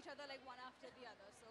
each other like one after the other. So,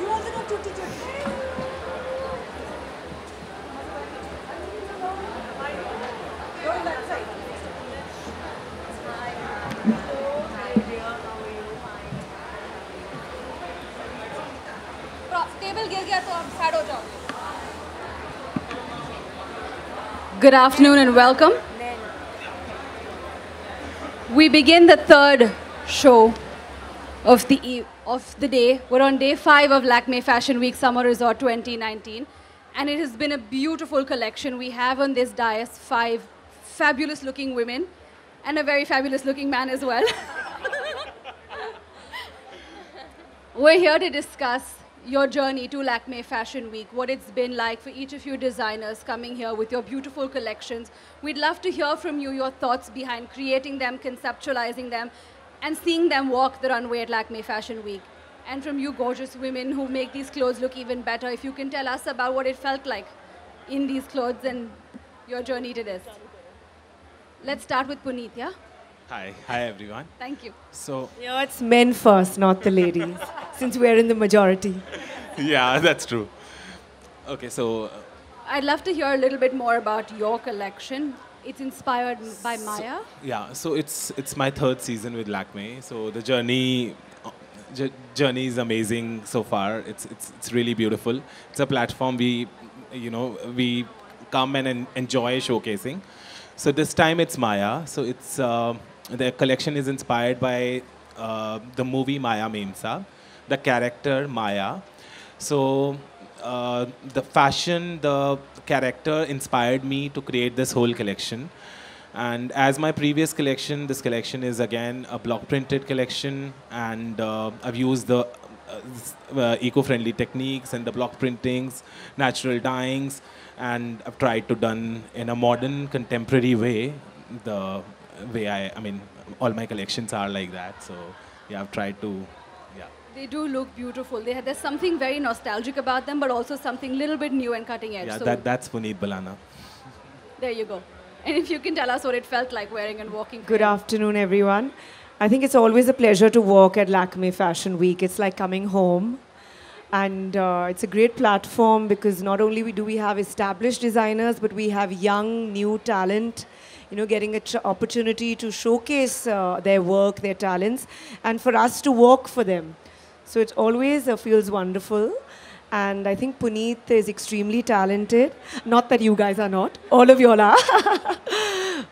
You also know tutti tutti. Go on that side. Table गिर गया तो आप sad हो जाओगे. Good afternoon and welcome. We begin the third show of the day. We're on day 5 of Lakme Fashion Week Summer Resort 2019, and it has been a beautiful collection. We have on this dais 5 fabulous-looking women and a very fabulous-looking man as well. We're here to discuss your journey to Lakme Fashion Week, what it's been like for each of you designers coming here with your beautiful collections. We'd love to hear from you your thoughts behind creating them, conceptualizing them, and seeing them walk the runway at Lakme Fashion Week. And from you gorgeous women who make these clothes look even better, if you can tell us about what it felt like in these clothes and your journey to this. Let's start with Puneet, yeah? Hi everyone. Thank you. So Yeah, it's men first, not the ladies, since we're in the majority. yeah, that's true. Okay, so I'd love to hear a little bit more about your collection. It's inspired by Maya. so it's my 3rd season with Lakme. So the journey is amazing so far. It's really beautiful. It's a platform we come and enjoy showcasing. So this time it's Maya. So it's the collection is inspired by the movie Maya Memsa, the character Maya. So the fashion, the character inspired me to create this whole collection. And as my previous collection, this collection is again a block printed collection, and I've used the eco-friendly techniques and the block printings, natural dyeings, and I've tried to done in a modern, contemporary way. The way I mean, all my collections are like that. So yeah, I've tried to, yeah. They do look beautiful. There's something very nostalgic about them, but also something a little bit new and cutting edge. Yeah, so that's Puneet Balana. there you go. And if you can tell us what it felt like wearing and walking. Good afternoon, everyone. I think it's always a pleasure to walk at Lakme Fashion Week. It's like coming home. And it's a great platform because not only do we have established designers, but we have young, new talent, getting an opportunity to showcase their work, their talents, and for us to work for them. So it always feels wonderful. And I think Puneet is extremely talented. Not that you guys are not. All of you all are.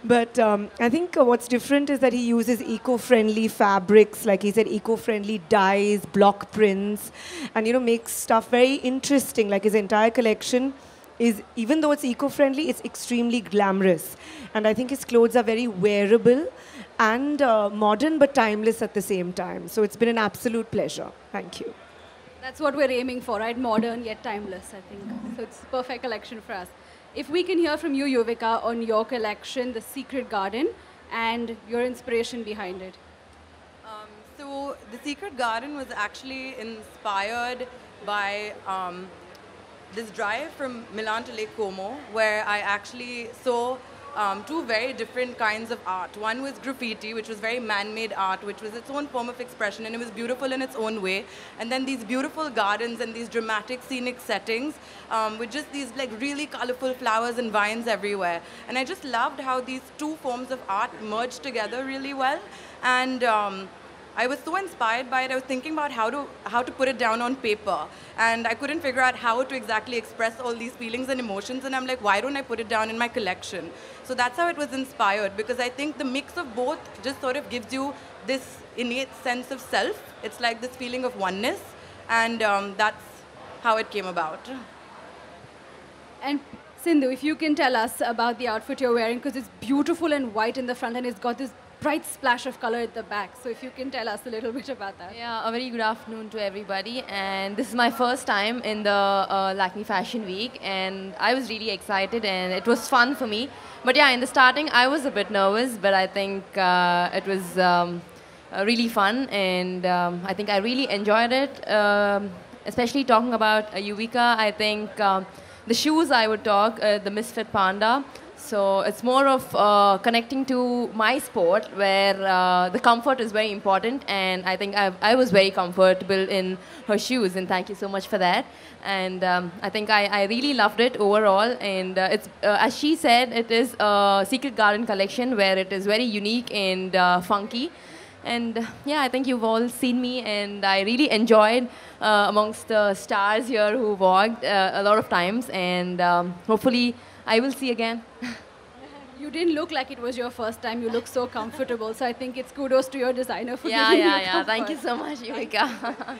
But I think what's different is that he uses eco-friendly fabrics, like he said, eco-friendly dyes, block prints, and makes stuff very interesting. Like his entire collection is, even though it's eco-friendly, it's extremely glamorous. And I think his clothes are very wearable and modern but timeless at the same time. So it's been an absolute pleasure. Thank you. That's what we're aiming for, right? Modern yet timeless, I think. So it's a perfect collection for us. If we can hear from you, Yuvika, on your collection, The Secret Garden, and your inspiration behind it. So The Secret Garden was actually inspired by this drive from Milan to Lake Como, where I actually saw 2 very different kinds of art. One was graffiti, which was very man-made art, which was its own form of expression, and it was beautiful in its own way. And then these beautiful gardens and these dramatic scenic settings with just these like really colorful flowers and vines everywhere. And I just loved how these 2 forms of art merged together really well. And I was so inspired by it. I was thinking about how to put it down on paper, and I couldn't figure out how to exactly express all these feelings and emotions, and I'm like, why don't I put it down in my collection? So that's how it was inspired, because I think the mix of both just sort of gives you this innate sense of self. It's like this feeling of oneness, and that's how it came about. And Sindhu, if you can tell us about the outfit you're wearing, because it's beautiful and white in the front and it's got this bright splash of color at the back. So if you can tell us a little bit about that. Yeah, a very good afternoon to everybody. And this is my first time in the Lakme Fashion Week, and I was really excited and it was fun for me. But yeah, in the starting, I was a bit nervous, but I think it was really fun, and I think I really enjoyed it. Especially talking about Yuvika, I think the shoes I would talk, the Misfit Panda. So it's more of connecting to my sport, where the comfort is very important, and I think I was very comfortable in her shoes, and thank you so much for that. And I think I really loved it overall, and it's as she said, it is a Secret Garden collection where it is very unique and funky. And yeah, I think you've all seen me, and I really enjoyed amongst the stars here who walked a lot of times, and hopefully I will see again. You didn't look like it was your first time. You look so comfortable. So I think it's kudos to your designer for Yeah, giving you yeah, yeah. comfort. Thank you so much, Yuvika.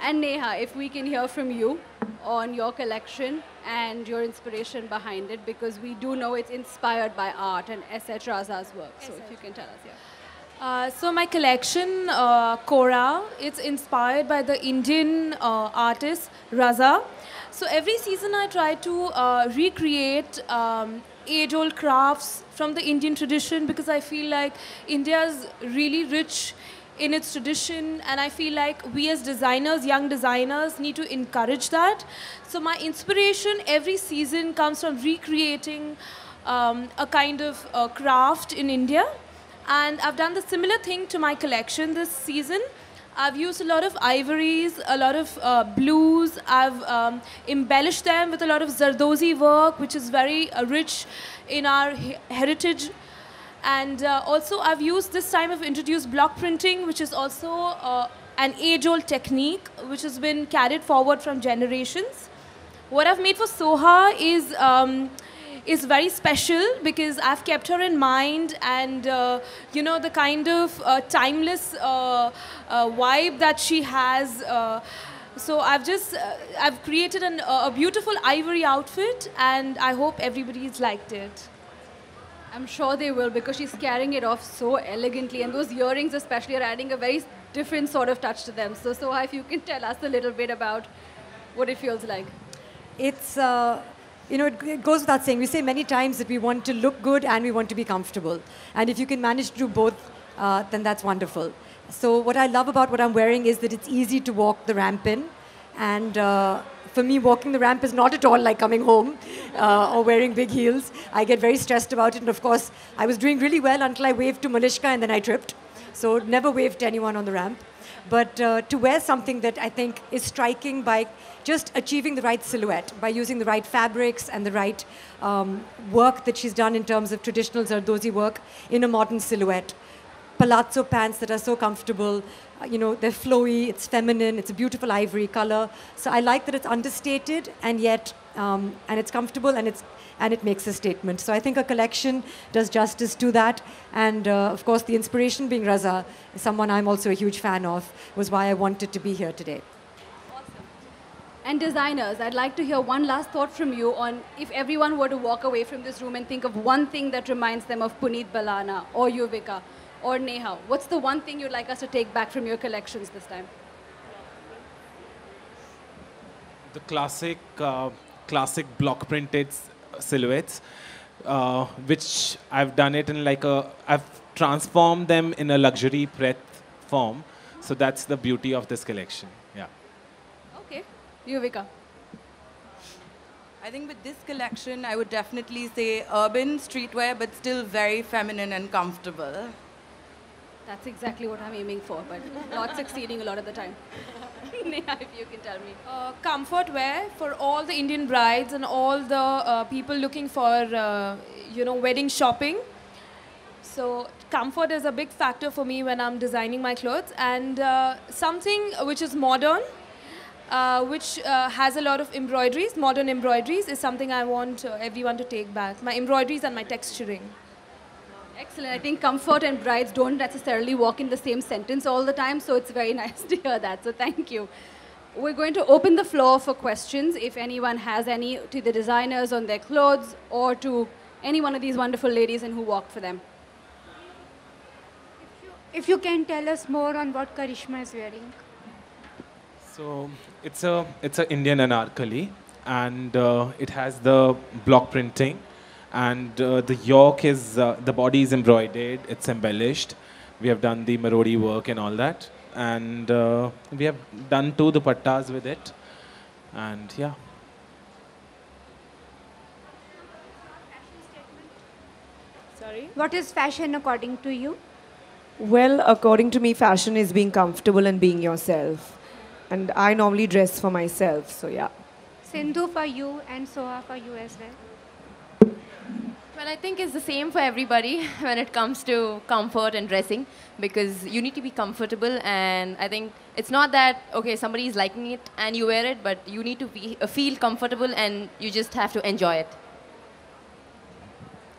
And Neha, if we can hear from you on your collection and your inspiration behind it, because we do know it's inspired by art and S.H. Raza's work. So if you can tell us, yeah. So my collection, Kora, it's inspired by the Indian artist Raza. So every season I try to recreate age-old crafts from the Indian tradition, because I feel like India is really rich in its tradition, and I feel like we as designers, young designers, need to encourage that. So my inspiration every season comes from recreating a kind of craft in India. And I've done the similar thing to my collection this season. I've used a lot of ivories, a lot of blues. I've embellished them with a lot of Zardozi work, which is very rich in our heritage. And also I've used, this time I've introduced block printing, which is also an age-old technique, which has been carried forward from generations. What I've made for Soha is very special, because I've kept her in mind, and you know, the kind of timeless vibe that she has. So I've created a beautiful ivory outfit, and I hope everybody's liked it. I'm sure they will, because she's carrying it off so elegantly, and those earrings especially are adding a very different sort of touch to them. So Soha, if you can tell us a little bit about what it feels like. It's you know, it goes without saying. We say many times that we want to look good and we want to be comfortable. And if you can manage to do both, then that's wonderful. So what I love about what I'm wearing is that it's easy to walk the ramp in. And for me, walking the ramp is not at all like coming home or wearing big heels. I get very stressed about it. And of course, I was doing really well until I waved to Malishka and then I tripped. So never waved to anyone on the ramp. But to wear something that I think is striking by just achieving the right silhouette, by using the right fabrics and the right work that she's done in terms of traditional Zardozi work in a modern silhouette. Palazzo pants that are so comfortable, you know, they're flowy, it's feminine, it's a beautiful ivory color. So I like that it's understated and yet, and it's comfortable and it makes a statement. So I think a collection does justice to that. And of course, the inspiration being Raza, someone I'm also a huge fan of, was why I wanted to be here today. And designers, I'd like to hear one last thought from you on if everyone were to walk away from this room and think of one thing that reminds them of Puneet Balana or Yuvika or Neha. What's the one thing you'd like us to take back from your collections this time? The classic block printed silhouettes, which I've done it in I've transformed them in a luxury breadth form. So that's the beauty of this collection. Yeah. Okay. Yuvika. I think with this collection, I would definitely say urban streetwear, but still very feminine and comfortable. That's exactly what I'm aiming for, but not succeeding a lot of the time. Neha, if you can tell me. Comfort wear for all the Indian brides and all the people looking for, you know, wedding shopping. So comfort is a big factor for me when I'm designing my clothes, and something which is modern, which has a lot of embroideries, modern embroideries, is something I want everyone to take back. My embroideries and my texturing. Excellent. I think comfort and brides don't necessarily walk in the same sentence all the time, so it's very nice to hear that. So thank you. we're going to open the floor for questions. If anyone has any to the designers on their clothes or to any one of these wonderful ladies and who walked for them. If you can tell us more on what Karishma is wearing. So it's a Indian anarkali, and it has the block printing, and the yoke is the body is embroidered. It's embellished. We have done the marodi work and all that, and we have done 2 dupattas with it, and yeah. Sorry? What is fashion according to you? Well, according to me, fashion is being comfortable and being yourself. And I normally dress for myself, so yeah. Sindhu for you and Soha for you as well. Well, I think it's the same for everybody when it comes to comfort and dressing, because you need to be comfortable, and I think it's not that, okay, somebody is liking it and you wear it, but you need to feel comfortable and you just have to enjoy it.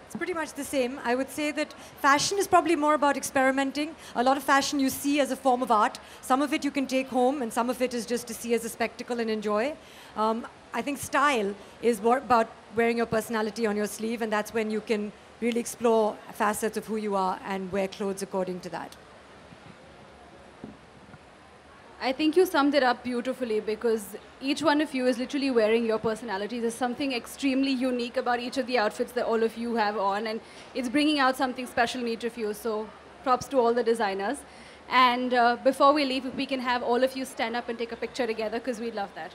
It's pretty much the same. I would say that fashion is probably more about experimenting. A lot of fashion you see as a form of art. Some of it you can take home, and some of it is just to see as a spectacle and enjoy. I think style is more about wearing your personality on your sleeve, and that's when you can really explore facets of who you are and wear clothes according to that. I think you summed it up beautifully, because each one of you is literally wearing your personality. There's something extremely unique about each of the outfits that all of you have on, and it's bringing out something special in each of you. So props to all the designers. And before we leave, if we can have all of you stand up and take a picture together, because we'd love that.